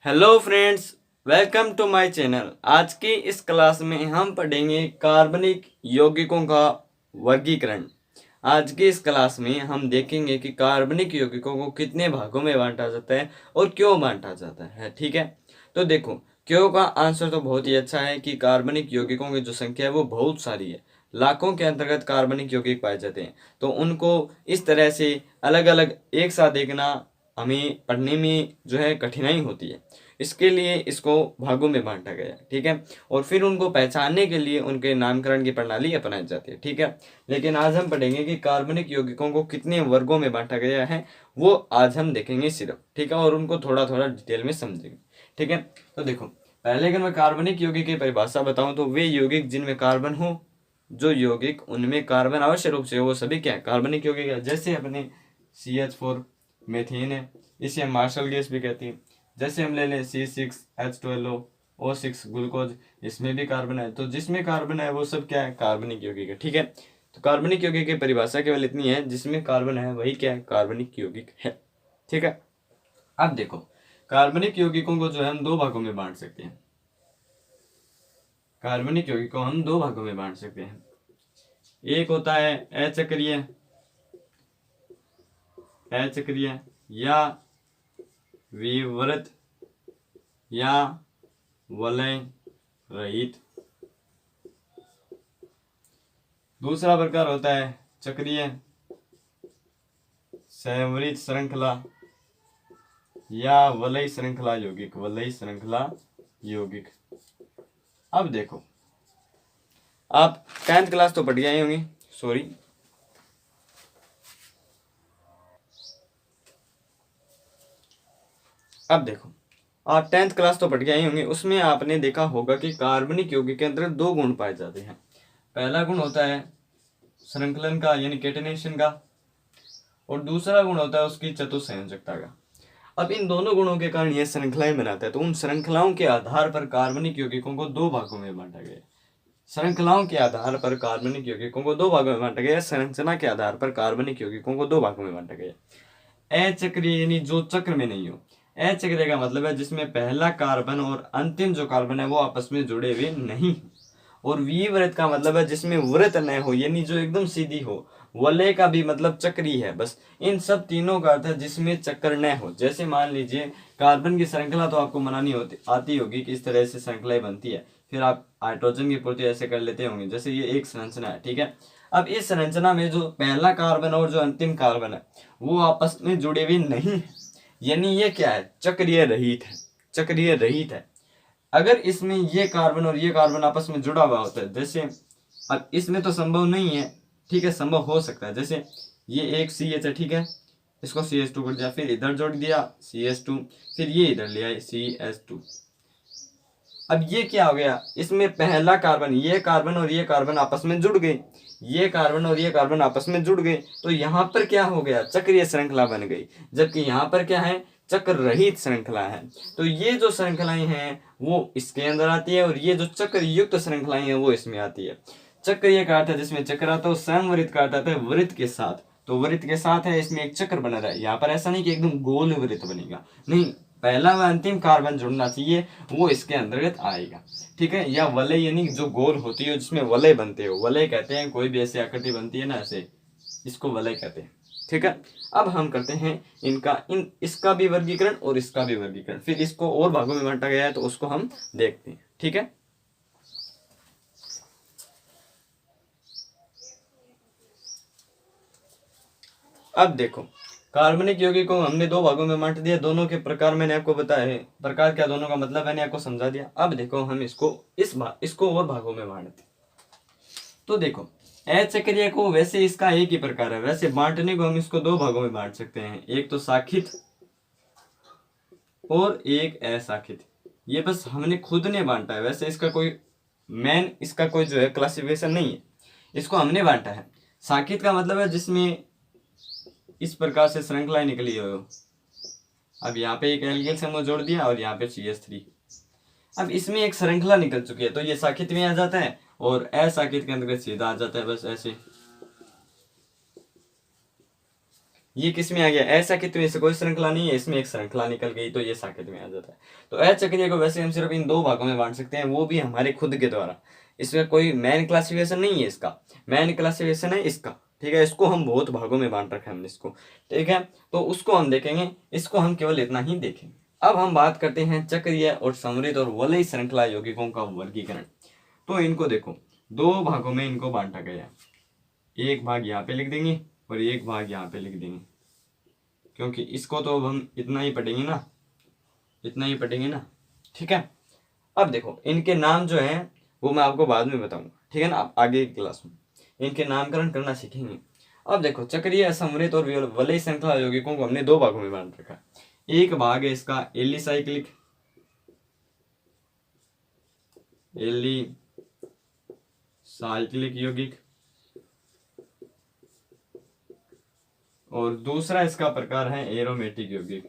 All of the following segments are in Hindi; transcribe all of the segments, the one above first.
Hello friends, welcome to my channel. आज की इस क्लास में हम पढ़ेंगे कार्बनिक यौगिकों का वर्गीकरण। आज की इस क्लास में हम देखेंगे कि कार्बनिक यौगिकों को कितने भागों में बांटा जाता है और क्यों बांटा जाता है। ठीक है, तो देखो, क्यों का आंसर तो बहुत ही अच्छा है कि कार्बनिक यौगिकों की जो संख्या है वो बहुत सारी है। लाखों के अंतर्गत कार्बनिक यौगिक पाए जाते हैं, तो उनको इस तरह से अलग अलग एक साथ देखना हमें पढ़ने में जो है कठिनाई होती है। इसके लिए इसको भागों में बांटा गया है। ठीक है, और फिर उनको पहचानने के लिए उनके नामकरण की प्रणाली अपनाई जाती है। ठीक है, लेकिन आज हम पढ़ेंगे कि कार्बनिक यौगिकों को कितने वर्गों में बांटा गया है, वो आज हम देखेंगे सिर्फ। ठीक है, और उनको थोड़ा थोड़ा डिटेल में समझेंगे। ठीक है, तो देखो, पहले अगर मैं कार्बनिक यौगिक की परिभाषा बताऊं तो वे यौगिक जिनमें कार्बन हो, जो यौगिक उनमें कार्बन अवश्य रूप से हो, वो सभी क्या है, कार्बनिक यौगिक है। जैसे अपने CH4 मीथेन है, इसे हम मार्शल गैस भी कहते हैं। जैसे हम ले लें C6H12O6 ग्लूकोज, इसमें भी कार्बन है। तो जिसमें कार्बन है वो सब क्या है, कार्बनिक यौगिक है। ठीक है, तो कार्बनिक यौगिक की परिभाषा केवल इतनी है, जिसमें कार्बन है वही क्या है, कार्बनिक यौगिक है। ठीक है, अब देखो, कार्बनिक यौगिकों को जो है हम दो भागों में बांट सकते हैं। कार्बनिक यौगिक को हम दो भागों में बांट सकते हैं। एक होता है अचक्रिय या विवृत या वलय रहित। दूसरा प्रकार होता है चक्रीय संवरित श्रृंखला या वलय श्रृंखला यौगिक। अब देखो, आप 10th क्लास तो पढ़ गए होंगे, सॉरी, अब देखो, आप 10th क्लास तो पढ़ के आए होंगे। उसमें आपने देखा होगा कि कार्बनिक यौगिक के अंदर दो गुण पाए जाते हैं। पहला गुण होता है श्रृंखलन का यानी केटनेशन का, और दूसरा गुण होता है उसकी चतुसंयोजकता का। अब इन दोनों गुणों के कारण यह श्रृंखलाएं बनाता है, तो उन श्रृंखलाओं के आधार पर कार्बनिक यौगिकों को दो भागों में बांटा गया। श्रृंखलाओं के आधार पर कार्बनिक यौगिकों को दो भागों में बांटा गया, संरचना के आधार पर कार्बनिक यौगिकों को दो भागों में बांटा गया। अचक्रीय यानी जो चक्र में नहीं हो। अचक्रीय का मतलब है जिसमें पहला कार्बन और अंतिम जो कार्बन है वो आपस में जुड़े हुए नहीं। और विवृत का मतलब है जिसमें वृत न हो, यानी जो एकदम सीधी हो। वलय का भी मतलब चक्री है। बस इन सब तीनों का अर्थ है जिसमें चक्र न हो। जैसे मान लीजिए कार्बन की श्रृंखला तो आपको बनानी आती होगी कि इस तरह से श्रृंखलाएं बनती है, फिर आप हाइड्रोजन की पूर्ति ऐसे कर लेते होंगे। जैसे ये एक संरचना है, ठीक है। अब इस संरचना में जो पहला कार्बन और जो अंतिम कार्बन है वो आपस में जुड़े हुए नहीं है, यानी ये क्या है, चक्रीय रहित है। अगर इसमें ये कार्बन और ये कार्बन आपस में जुड़ा हुआ होता है, जैसे अब इसमें तो संभव नहीं है, ठीक है, संभव हो सकता है। जैसे ये एक CH है, ठीक है, इसको CH2 कर दिया, फिर इधर जोड़ दिया CH2, फिर ये इधर ले आए CH2। अब ये क्या हो गया, इसमें पहला कार्बन, ये कार्बन और ये कार्बन आपस में जुड़ गए, ये कार्बन और ये कार्बन आपस में जुड़ गए, तो यहाँ पर क्या हो गया, चक्रीय श्रृंखला बन गई। जबकि यहाँ पर क्या है, चक्र रहित श्रृंखला है। तो ये जो श्रृंखलाएं हैं वो इसके अंदर आती है, और ये जो चक्र युक्त श्रृंखलाएं हैं वो इसमें आती है। चक्रीय का अर्थ है जिसमें चक्र आता है, संवृत का अर्थ आता है वृत्त के साथ। तो वृत्त के साथ है, इसमें एक चक्र बना रहा है। यहाँ पर ऐसा नहीं कि एकदम गोल वृत्त बनेगा, नहीं, पहला व अंतिम कार्बन जुड़ना चाहिए, वो इसके अंतर्गत आएगा। ठीक है, या वलय यानी जो गोल होती है जिसमें वलय बनते हो, वलय कहते हैं, कोई भी ऐसी आकृति बनती है ना ऐसे, इसको वलय कहते हैं। ठीक है, अब हम करते हैं इसका भी वर्गीकरण और इसका भी वर्गीकरण, फिर इसको और भागों में बांटा गया है तो उसको हम देखते हैं। ठीक है, अब देखो, कार्बनिक यौगिक को हमने दो भागों में बांट दिया। दोनों के प्रकार मैंने आपको बताया है, प्रकार क्या दोनों का मतलब मैंने आपको समझा दिया। अब देखो, हम इसको और भागों में बांटते। तो देखो, अचक्रीय को वैसे इसका एक ही प्रकार है, वैसे बांटने को हम इसको दो भागों में बांट सकते हैं, एक तो शाखित और एक अशाखित। ये बस हमने खुद ने बांटा है, वैसे इसका कोई जो है क्लासिफिकेशन नहीं है, इसको हमने बांटा है। शाखित का मतलब है जिसमें इस प्रकार से श्रृंखलाएं निकली हो। अब यहाँ पे एक एल्किल समूह जोड़ दिया और यहाँ पे CH3। अब इसमें एक श्रृंखला निकल चुकी है, तो ये शाखित में आ जाता है और अशाखित के अंतर्गत सीधा आ जाता है, बस ऐसे। ये किस में आ गया, असाकित में से कोई श्रृंखला नहीं है, इसमें एक श्रृंखला निकल गई तो ये साकित में आ जाता है। तो अचक्रीय को वैसे हम सिर्फ इन दो भागों में बांट सकते हैं, वो भी हमारे खुद के द्वारा। इसमें कोई मैन क्लासिफिकेशन नहीं है, इसका मैन क्लासिफिकेशन है इसका, ठीक है। इसको हम बहुत भागों में बांट रखे हैं हमने इसको, ठीक है। तो उसको हम देखेंगे, इसको हम केवल इतना ही देखेंगे। अब हम बात करते हैं चक्रीय और समृद्ध और वलयी श्रृंखला यौगिकों का वर्गीकरण। तो इनको देखो, दो भागों में इनको बांटा गया है। एक भाग यहाँ पे लिख देंगे और एक भाग यहाँ पे लिख देंगे, क्योंकि इसको तो अब हम इतना ही पढ़ेंगे ना, इतना ही पढ़ेंगे ना, ठीक है। अब देखो इनके नाम जो हैं वो मैं आपको बाद में बताऊंगा, ठीक है ना, आप आगे की क्लास में इनके नामकरण करना सीखेंगे। अब देखो चक्रीय, समृद्ध और वलयी श्रृंखला यौगिकों को हमने दो भागों में बांट रखा है। एक भाग है इसका एलिसाइक्लिक, एलिसाइक्लिक यौगिक, और दूसरा इसका प्रकार है एरोमेटिक यौगिक,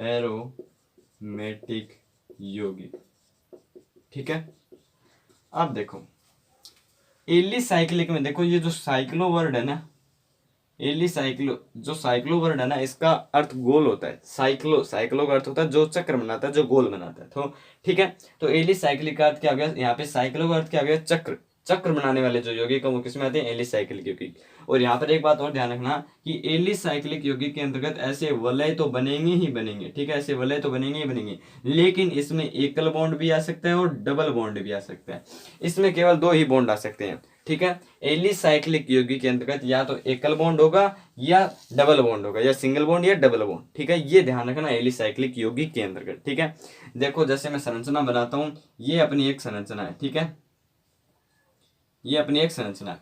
एरोमेटिक यौगिक, ठीक है। अब देखो एलिसाइक्लिक में देखो, ये जो साइक्लो वर्ड है ना, एलिसाइक्लो जो साइक्लो वर्ड है ना, इसका अर्थ गोल होता है। साइक्लो, साइक्लो का अर्थ होता है जो चक्र बनाता है, जो गोल बनाता है, तो ठीक है। तो एलिसाइक्लिक का अर्थ क्या हो गया, यहाँ पे साइक्लो का अर्थ क्या हो गया, चक्र, चक्र बनाने वाले जो यौगिक है वो किसमें आते हैं, एलिसाइक्लिक यौगिक। और यहाँ पर एक बात और ध्यान रखना कि एलिसाइक्लिक यौगिक के अंतर्गत ऐसे वलय तो बनेंगे ही बनेंगे, ठीक है, ऐसे वलय तो बनेंगे ही बनेंगे, लेकिन इसमें एकल बॉन्ड भी आ सकता है और डबल बॉन्ड भी आ सकता है। इसमें केवल दो ही बॉन्ड आ सकते हैं, ठीक है। एलिसाइक्लिक यौगिक के अंतर्गत या तो एकल बॉन्ड होगा या डबल बॉन्ड होगा, या सिंगल बॉन्ड या डबल बॉन्ड, ठीक है। ये ध्यान रखना एलिसाइक्लिक यौगिक के अंतर्गत, ठीक है। देखो जैसे मैं संरचना बनाता हूँ, ये अपनी एक संरचना है, ठीक है, ये अपनी एक संरचना है,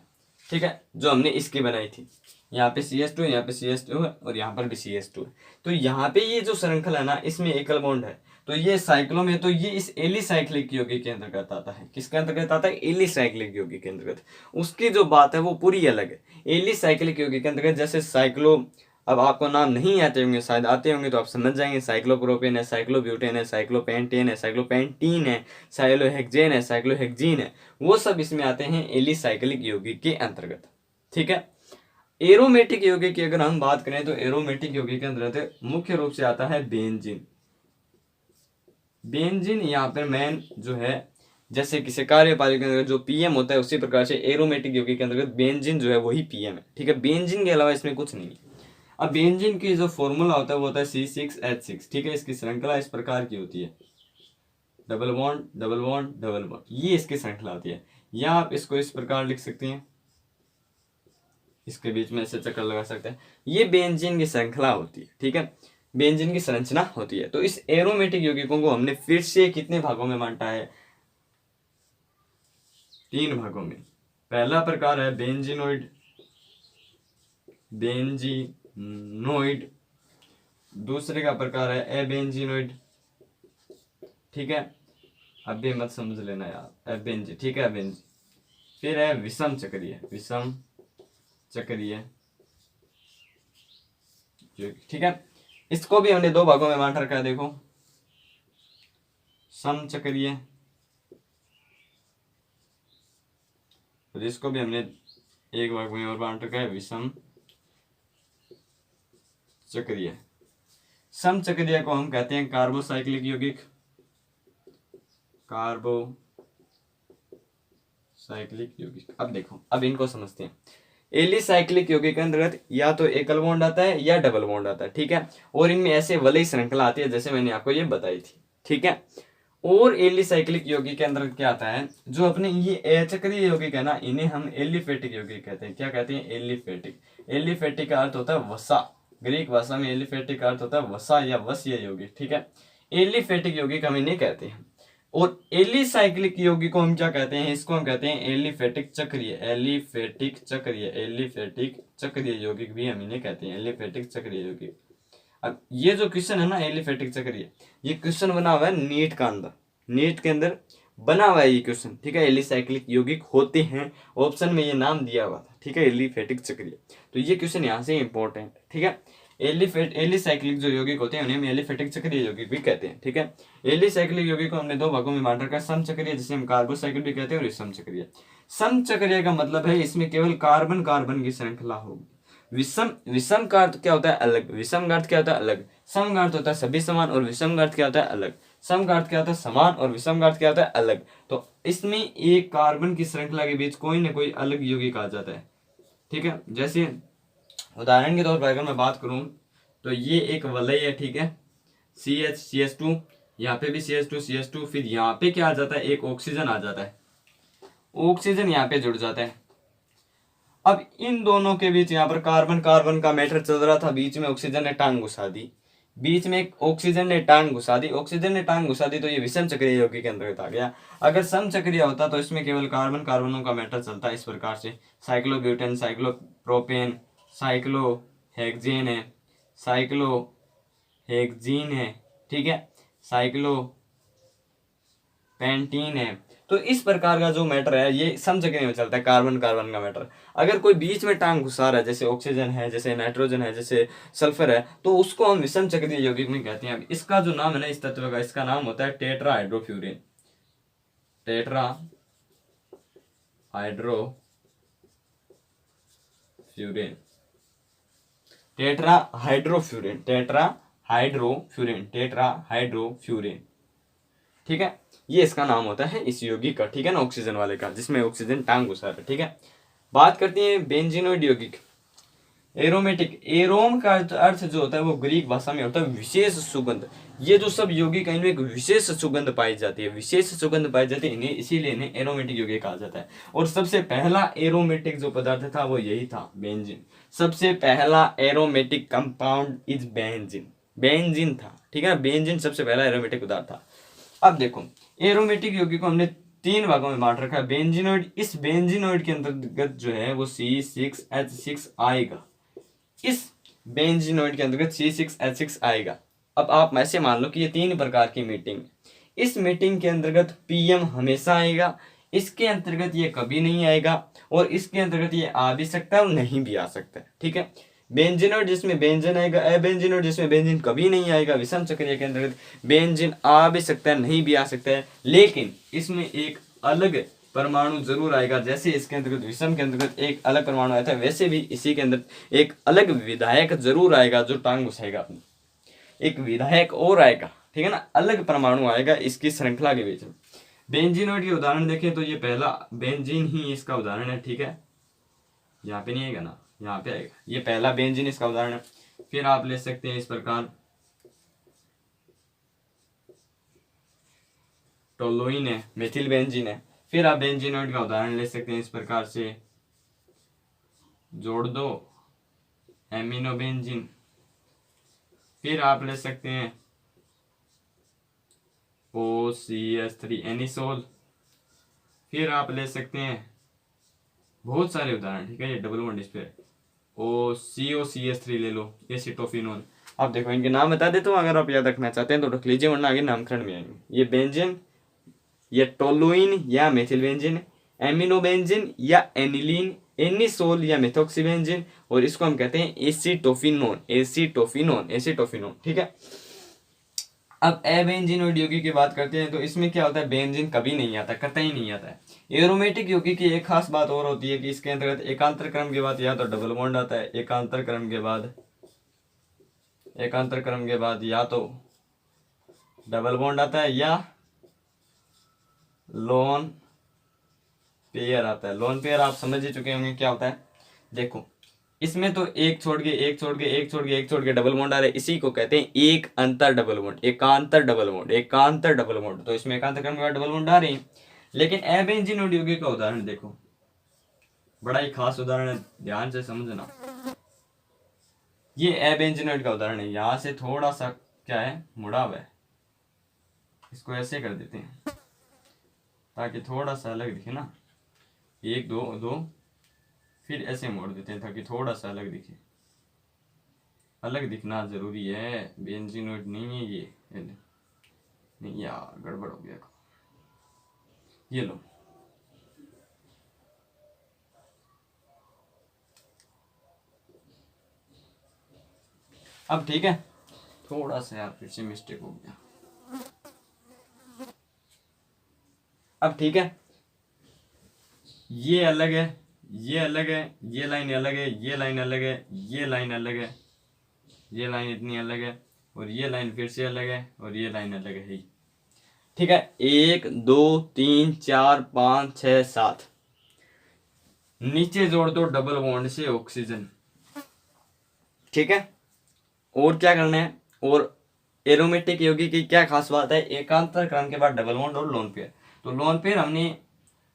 ठीक है, जो हमने इसकी बनाई थी। यहाँ पे CH2 है, यहाँ पे CH2 है और यहाँ पर भी CH2 है। तो यहाँ पे ये जो श्रृंखला है ना, इसमें एकल बॉन्ड है, तो ये साइक्लो में, तो ये इस एलिसाइक्लिक यौगिक के अंतर्गत आता है। किसके अंतर्गत आता है, एलिसाइक्लिक यौगिक के अंतर्गत। उसकी जो बात है वो पूरी अलग है। एलिसाइक्लिक यौगिक के अंतर्गत जैसे साइक्लो, अब आपको नाम नहीं आते होंगे, शायद आते होंगे तो आप समझ जाएंगे, साइक्लोप्रोपेन है, साइक्लोब्यूटेन है, साइक्लोपेंटेन है, साइक्लोपेंटीन है, साइक्लोहेक्सेन है, साइक्लोहेक्सीन है, वो सब इसमें आते हैं एलिसाइक्लिक यौगिक के अंतर्गत, ठीक है। एरोमेटिक यौगिक की अगर हम बात करें तो एरोमेटिक यौगिक के अंतर्गत मुख्य रूप से आता है बेंजीन। बेंजीन यहाँ पर मेन जो है, जैसे किसी कार्यपालिक के अंतर्गत जो PM होता है, उसी प्रकार से एरोमेटिक यौगिक के अंतर्गत बेंजीन जो है वही PM है, ठीक है। बेंजीन के अलावा इसमें कुछ नहीं है। अब बेंजीन की जो फॉर्मूला होता है वो होता है C6H6, ठीक है। इसकी श्रृंखला इस प्रकार की होती है, double bond double bond double bond, ये इसकी श्रृंखला होती है। या आप इसको इस प्रकार लिख सकते हैं, इसके बीच में ऐसे चक्कर लगा सकते हैं, ये बेंजीन की श्रृंखला होती है, ठीक है, बेंजीन की संरचना होती है। तो इस एरोमेटिक यौगिकों को हमने फिर से कितने भागों में बांटा है, 3 भागों में। पहला प्रकार है बेंजीनोइड, बेंजीनोइड। दूसरे का प्रकार है एबेंजीनोइड, ठीक है, अभी मत समझ लेना यार, एबेंजी, ठीक है, एबेंजी। फिर है विषम चक्रीय, विषम चक्रीय, ठीक है। इसको भी हमने 2 भागों में बांट रखा है, देखो, सम चक्रीय, और इसको भी हमने एक भाग में और बांट रखा है, विषम चक्रीय। सम चक्रीय को हम कहते हैं कार्बोसाइक्लिक यौगिक, कार्बोसाइक्लिक यौगिक। अब देखो, अब इनको समझते हैं। एलिसाइक्लिक यौगिक के अंतर्गत या तो एकल बॉन्ड आता है या डबल बॉन्ड आता है, ठीक है, और इनमें ऐसे वलयी श्रृंखला आती है जैसे मैंने आपको ये बताई थी, ठीक है। और एलिसाइक्लिक यौगिक के अंतर्गत क्या आता है, जो अपने ये अचक्रीय यौगिक है ना, इन्हें हम एलिफेटिक यौगिक कहते हैं। क्या कहते हैं, एलिफेटिक। एलिफेटिक का अर्थ होता है वसा, ग्रीक भाषा में एलिफेटिक का अर्थ होता है वसा या वसीय यौगिक, ठीक है। एलिफेटिक यौगिक हम इन्हें कहते हैं। और एलिसाइक्लिक यौगिक को हम क्या कहते हैं, इसको हम कहते हैं एलिफेटिक चक्रीय, एलिफेटिक चक्रीय, एलिफेटिक चक्रीय यौगिक भी हम इन्हें कहते हैं, एलिफेटिक चक्रीय यौगिक। अब ये जो क्वेश्चन है ना एलिफेटिक चक्रीय, ये क्वेश्चन बना हुआ है नीट का अंदर, नीट के अंदर बना हुआ है ये क्वेश्चन, ठीक है। एलिसाइक्लिक यौगिक होते हैं, ऑप्शन में ये नाम दिया हुआ था, ठीक है, एलिफेटिक चक्रीय। तो ये क्वेश्चन यहाँ से इंपॉर्टेंट, ठीक है। एलिसाइक्लिक जो यौगिक होते हैं उन्हें हम एलिफेटिक चक्रीय यौगिक भी कहते हैं, ठीक है। एलिसाइक्लिक यौगिक को हमने 2 भागों में बांट रखा है, सम चक्रीय जिसे हम कार्बोसाइकिल भी कहते हैं, और सम चक्रीय। सम चक्रीय का मतलब है इसमें केवल कार्बन कार्बन की श्रृंखला होगी, विषम विषम का अर्थ क्या होता है? अलग। विषम का अर्थ क्या होता है? अलग। सम का अर्थ होता है सभी समान, और विषम का अर्थ क्या होता है? अलग। सम का अर्थ क्या होता है? समान, और विषम का अर्थ क्या होता है? अलग। तो इसमें एक कार्बन की श्रृंखला के बीच कोई ना कोई अलग यौगिक आ जाता है। ठीक है, जैसे उदाहरण के तौर पर अगर मैं बात करूं तो ये एक वलय है, ठीक है, CH2, यहाँ पे भी CH2, फिर यहाँ पे क्या आ जाता है? एक ऑक्सीजन आ जाता है, ऑक्सीजन यहाँ पे जुड़ जाता है। अब इन दोनों के बीच यहाँ पर कार्बन कार्बन का मैटर चल रहा था, बीच में ऑक्सीजन ने टांग घुसा दी, बीच में ऑक्सीजन ने टांग घुसा दी, ऑक्सीजन ने टांग घुसा दी, तो ये विषम चक्रीय यौगिक के अंतर्गत आ गया। अगर सम चक्रीय होता तो इसमें केवल कार्बन कार्बनों का मैटर चलता है इस प्रकार से, साइक्लोब्यूटेन, साइक्लोप्रोपेन, साइक्लोहेक्सेन है, साइक्लोहेक्जीन है, ठीक है, साइक्लोपेंटीन है। तो इस प्रकार का जो मैटर है ये सम चक्रीय में चलता है, कार्बन कार्बन का मैटर। अगर कोई बीच में टांग घुसा रहा है, जैसे ऑक्सीजन है, जैसे नाइट्रोजन है, जैसे सल्फर है, तो उसको हम विषम चक्रीय यौगिक में कहते हैं। अब इसका जो नाम है ना इस तत्व का, इसका नाम होता है टेट्राहाइड्रोफ्यूरिन। टेट्राहाइड्रोफ्यूरिन, टेट्राहाइड्रोफ्यूरिन, टेट्राहाइड्रोफ्यूरिन, टेट्राहाइड्रोफ्यूरिन, ठीक है, ये इसका नाम होता है इस यौगिक का, ठीक है ना, ऑक्सीजन वाले का, जिसमें ऑक्सीजन टांग घुसा है, ठीक है। बात करते हैं बेंजीनोइड यौगिक। एरोमेटिक, एरोम का अर्थ जो होता है वो ग्रीक भाषा में होता है विशेष सुगंध। ये जो सब यौगिक है इनमें एक विशेष सुगंध पाई जाती है, विशेष सुगंध पाई जाती है इन्हें, इसीलिए इन्हें एरोमेटिक यौगिक कहा जाता है। और सबसे पहला एरोमेटिक जो पदार्थ था वो यही था, बेंजीन। सबसे पहला aromatic compound is benzene, benzene था, ठीक है ना, बेंजीन सबसे पहला एरोमेटिक पदार्थ था। अब देखो एरोमेटिक यौगिक को हमने 3 भागों में बांट रखा है। बेंजीनोइड, इस बेंजीनोइड के अंतर्गत जो है वो C6H6 आएगा, इस बेंजीनोइड के अंतर्गत C6H6 आएगा। अब आप ऐसे मान लो कि ये 3 प्रकार की मीटिंग, इस मीटिंग के अंतर्गत PM हमेशा आएगा, इसके अंतर्गत ये कभी नहीं आएगा, और इसके अंतर्गत ये आ भी सकता है और नहीं भी आ सकता है, ठीक है। बेंजीनोइड जिसमें बेंजीन आएगा, एबेंजीनोइड जिसमें बेंजीन कभी नहीं आएगा। विषम चक्रीय के अंतर्गत बेंजीन आ भी सकता है, नहीं भी आ सकता है, लेकिन इसमें एक अलग परमाणु जरूर आएगा। जैसे इसके अंतर्गत विषम के अंतर्गत एक अलग परमाणु आया था, वैसे भी इसी के अंदर एक अलग विधायक जरूर आएगा जो टांग घुसाएगा अपनी, एक विधायक और आएगा, ठीक है ना, अलग परमाणु आएगा इसकी श्रृंखला के बीच में। बेंजीनोइड के उदाहरण देखें तो ये पहला बेंजीन ही इसका उदाहरण है, ठीक है, यहाँ पे नहीं आएगा ना, यहाँ पे आएगा, ये पहला बेंजीन इसका उदाहरण है। फिर आप ले सकते हैं इस प्रकार टोलुइन है, मेथिल बेंजीन है। फिर आप बेंजीनोइड का उदाहरण ले सकते हैं इस प्रकार से, जोड़ दो एमिनो बेंजीन। फिर आप ले सकते हैं OCH3 एनिसोल। फिर आप ले सकते हैं बहुत सारे उदाहरण, ठीक है, ये डबल बॉन्ड इस पे COCH3 ले लो, एसिटोफिनोन। अब देखो इनके नाम बता देता हूँ, अगर आप याद रखना चाहते हैं तो रख लीजिए, वरना आगे नामकरण में आएंगे। ये बेंजीन, ये टोलुइन या मेथिल बेंजीन, एमिनो बेंजीन या एनिलीन, एनिसोल या मेथोक्सीबेंजीन, और इसको हम कहते हैं एसिटोफिनोन, एसिटोफिनोन, एसिटोफिनोन, ठीक है। अब एबेंजीनोइड यौगिक की बात करते हैं तो इसमें क्या होता है, बेंजीन कभी नहीं आता, कतई नहीं आता है। एरोमेटिक यौगिक की एक खास बात और होती है कि इसके अंतर्गत एकांतर क्रम के बाद या तो डबल बॉन्ड आता है, एकांतर क्रम के बाद या तो डबल बॉन्ड आता है, या लोन पेयर आता है। लोन पेयर आप समझ ही चुके होंगे क्या होता है। देखो इसमें तो एक छोड़ के एक छोड़ के एक छोड़ के एक छोड़ के डबल बॉन्ड आ रहा है, इसी को कहते हैं एक अंतर डबल बॉन्ड, एकांतर डबल बॉन्ड, एकांतर डबल बॉन्ड। तो इसमें एकांतर क्रम के बाद डबल बॉन्ड आ रही है। लेकिन एबेंजीनोइड यौगिक का उदाहरण देखो, बड़ा ही खास उदाहरण है, ध्यान से समझना। ये एबेंजीनोइड का उदाहरण है, यहां से थोड़ा सा क्या है, मुड़ा हुआ है, इसको ऐसे कर देते हैं ताकि थोड़ा सा अलग दिखे ना, 1 2 2, फिर ऐसे मोड़ देते हैं ताकि थोड़ा सा अलग दिखे। अलग दिखना जरूरी है, बेंजीनोइड नहीं है ये, नहीं यार गड़बड़ हो गया, ये लो। अब ठीक है, थोड़ा सा यार फिर से मिस्टेक हो गया। अब ठीक है, ये अलग है, ये अलग है, ये लाइन अलग है, ये लाइन अलग है, ये लाइन अलग है, ये लाइन इतनी अलग है, और ये लाइन फिर से अलग है, और ये लाइन अलग है ही। ठीक है, 1 2 3 4 5 6 7, नीचे जोड़ दो डबल बॉन्ड से ऑक्सीजन। ठीक है, और क्या करना है, और एरोमेटिक यौगिक की क्या खास बात है, एकांतर क्रम के बाद डबल बॉन्ड और लोन पेयर। तो लोन पेयर हमने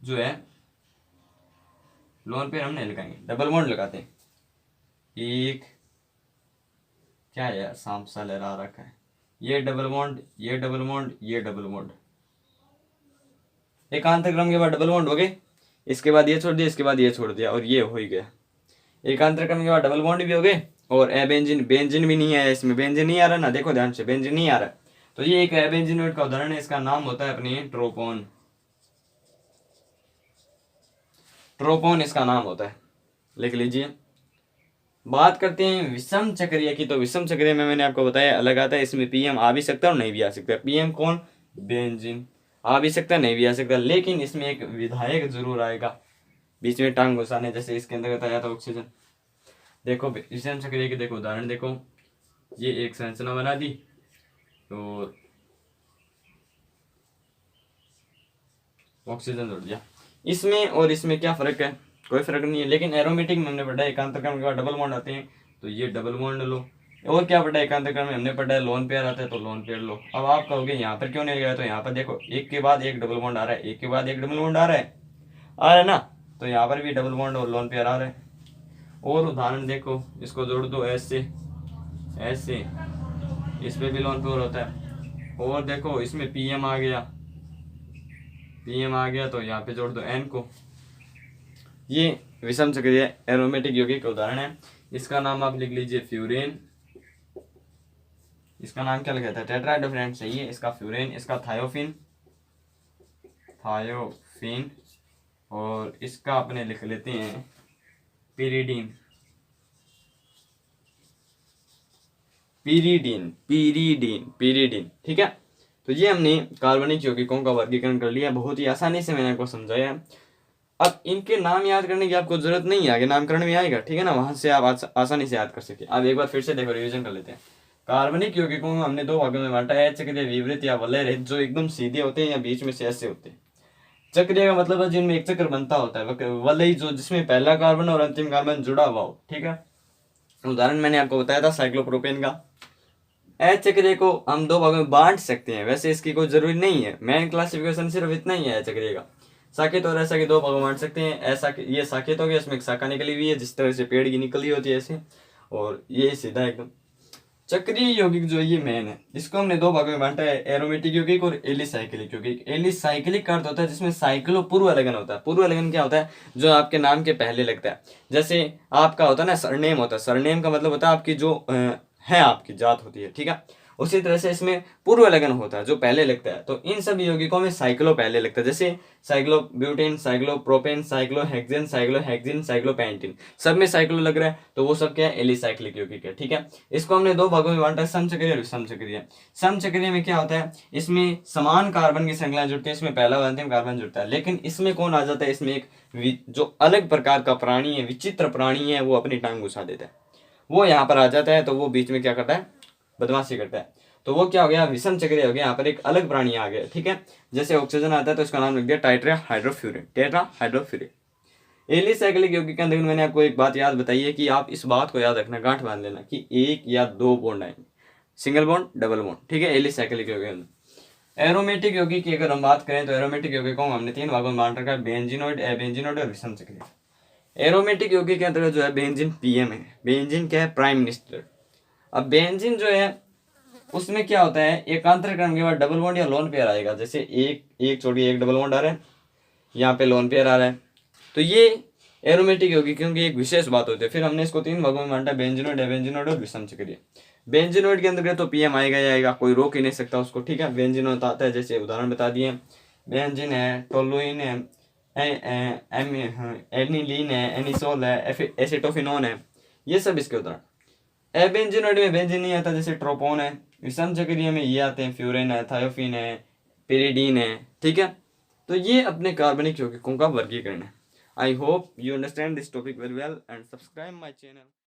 जो है, लोन पेयर हमने लगाएंगे, डबल बॉन्ड लगाते हैं, एक क्या है यार, सांप सा लहरा रखा है, ये डबल बॉन्ड, ये डबल बॉन्ड, ये डबल बॉन्ड, एकांतर क्रम के बाद डबल बॉन्ड हो गए, इसके बाद ये छोड़ दिया, इसके बाद ये छोड़ दिया, और ये हो ही गया। एकांतर क्रम के बाद डबल बॉन्ड भी हो गए, और एबेंजीन, बेंजीन भी नहीं है इसमें, बेंजीन नहीं आ रहा ना, देखो ध्यान से, बेंजीन नहीं आ रहा। तो ये एक एबेंजीनोइड का उदाहरण है, इसका नाम होता है अपनी ट्रोपोन, ट्रोपोन इसका नाम होता है, लिख लीजिए। बात करते हैं विषम चक्रीय की, तो विषम चक्रीय में मैंने आपको बताया अलग आता है, इसमें पीएम आ भी सकता है और नहीं भी आ सकता। पीएम कौन, बेंजीन, आ भी सकता है नहीं भी आ सकता, लेकिन इसमें एक विधायक जरूर आएगा बीच में टांग घुसाने, जैसे इसके अंतर्गत आया था ऑक्सीजन। देखो विषम चक्रीय के देखो उदाहरण, देखो ये एक संरचना बना दी, तो ऑक्सीजन जोड़ दिया, इसमें और इसमें क्या फर्क है, कोई फर्क नहीं है। लेकिन एरोमेटिक में हमने पढ़ा है एकांतर क्रम के बाद डबल बॉन्ड आते हैं, तो ये डबल बॉन्ड लो। और क्या पढ़ा है एकांतर क्रम में हमने पढ़ा है लोन पेयर आता है, तो लोन पेयर लो। अब आप कहोगे यहाँ पर क्यों नहीं गया, तो यहाँ पर देखो एक के बाद एक डबल बॉन्ड आ रहा है, एक के बाद एक डबल बॉन्ड आ रहा है ना, तो यहाँ पर भी डबल बॉन्ड और लोन पेयर आ रहा है। और उदाहरण देखो, इसको जोड़ दो ऐसे ऐसे, इस पे भी लोन पेयर होता है। और देखो इसमें पीएम आ गया, पीएम आ गया, तो यहाँ पे जोड़ दो एन को। ये विषम चक्रीय एरोमेटिक यौगिक का उदाहरण है, इसका नाम आप लिख लीजिए फ्यूरेन। इसका नाम क्या लिखा था, टेट्राहाइड्रोफेनेट, सही है, इसका फ्यूरेन, इसका थायोफिन, थायोफिन, और इसका अपने लिख लेते हैं पिरिडीन, पिरिडीन, पिरिडीन, पिरिडीन। ठीक है, तो ये हमने कार्बनिक यौगिकों का वर्गीकरण कर लिया, बहुत ही आसानी से मैंने आपको समझाया। अब इनके नाम याद करने की आपको जरूरत नहीं है, आगे नामकरण में आएगा, ठीक है ना, वहां से आप आसानी से याद कर सके। अब एक बार फिर से देखो, रिवीजन कर लेते हैं। कार्बनिक यौगिकों को हमने दो भागों में बांटा है, चक्रीय विवृत या वलय रहित, जो एकदम सीधे होते हैं या बीच में से ऐसे होते हैं। चक्रीय का मतलब है जिनमें एक चक्र बनता होता है, वलय जो जिसमें पहला कार्बन और अंतिम कार्बन जुड़ा हुआ हो। ठीक है, उदाहरण मैंने आपको बताया था साइक्लोप्रोपेन का। अचक्रीय को हम दो भागों में बांट सकते हैं, वैसे इसकी कोई जरूरी नहीं है, मेन क्लासिफिकेशन सिर्फ इतना ही है अचक्रीय का। साकेत और ऐसा के दो भागों में बांट सकते हैं, ऐसा ये साकेत हो गया, इसमें एक शाखा निकली हुई है जिस तरह से पेड़ की निकली होती है ऐसे, और ये सीधा एकदम। चक्रीय यौगिक जो ये मेन है, इसको हमने दो भागों में बांटा है, एरोमेटिक यौगिक और एलिसाइक्लिक यौगिक। एलिसाइक्लिक का अर्थ होता है जिसमें साइक्लो पूर्व लगन होता है। पूर्व लगन क्या होता है, जो आपके नाम के पहले लगता है, जैसे आपका होता है ना सरनेम होता है, सरनेम का मतलब होता है आपकी जो है आपकी जात होती है। ठीक है, उसी तरह से इसमें पूर्व लगन होता है जो पहले लगता है। तो इन सभी यौगिकों में साइक्लो पहले लगता है, जैसे साइक्लोब्यूटेन, साइक्लोप्रोपेन, साइक्लोहेक्सेन, साइक्लोहेक्सिन, साइक्लोपेंटीन, सब में साइक्लो लग रहा है, तो वो सब क्या है, एलिसाइक्लिक यौगिक है। ठीक है, इसको हमने दो भागों में बांटा है, समचक्रीय और विषमचक्रीय। समचक्रीय में क्या होता है, इसमें समान कार्बन की श्रृंखला जुड़ती है, इसमें पहला और अंतिम कार्बन जुड़ता है, लेकिन इसमें कौन आ जाता है, इसमें एक जो अलग प्रकार का प्राणी है, विचित्र प्राणी है, वो अपनी टांग घुसा देता है, वो यहाँ पर आ जाता है, तो वो बीच में क्या करता है, बदमाशी करता है। तो वो क्या हो गया, विषम चक्रीय हो गया, यहाँ पर एक अलग प्राणी आ गया। ठीक है, जैसे ऑक्सीजन आता है तो इसका नाम लिख दिया टेट्राहाइड्रोफ्यूरिन, टेट्राहाइड्रोफ्यूरिन। एलिसाइक्लिक यौगिक के अंदर मैंने आपको एक बात याद बताई है कि आप इस बात को याद रखना, गांठ बांध लेना कि एक या दो बॉन्ड आएंगे, सिंगल बॉन्ड, डबल बॉन्ड। ठीक है, एलिसाइक्लिक यौगिक। एरोमेटिक यौगिक की अगर हम बात करें तो एरोमेटिक यौगिकों को हमने तीन भागों में बांट रखा है, बेंजीनोइड, एबेंजीनोइड और विषम चक्रीय। एरोमेटिक यौगिक के अंतर्गत जो है बेंजीन पीएम है, बेंजीन क्या है, प्राइम मिनिस्टर। अब बेंजीन जो है उसमें क्या होता है, एकांतर क्रम के बाद डबल बॉन्ड या लोन पेयर आएगा, जैसे एक छोड़िए एक डबल बॉन्ड आ रहा है, यहाँ पे लोन पेयर आ रहा है, तो ये एरोमेटिक यौगिक क्योंकि एक विशेष बात होती है। फिर हमने इसको तीन भागों में बांटा, बेंजीनोइड, एबेंजीनोइड और विषम चक्रीय। बेंजीनोइड के अंदर तो पीएम आएगा ही आएगा, कोई रोक ही नहीं सकता उसको। ठीक है, बेंजीनोइड आता है, जैसे उदाहरण बता दिए, बेंजीन है, टोलुइन है, एनिलीन है, एनिसोल है, एसिटोफिनोन है, ये सब इसके उदाहरण। एबेंजीनोइड में बेंजीन नहीं आता, जैसे ट्रोपोन है। विषम चक्रीय में ये आते हैं, फ्यूरेन है, थायोफिन है, पिरिडीन है। ठीक है, तो ये अपने कार्बनिक यौगिकों का वर्गीकरण है। I hope you understand this topic very well and subscribe my channel.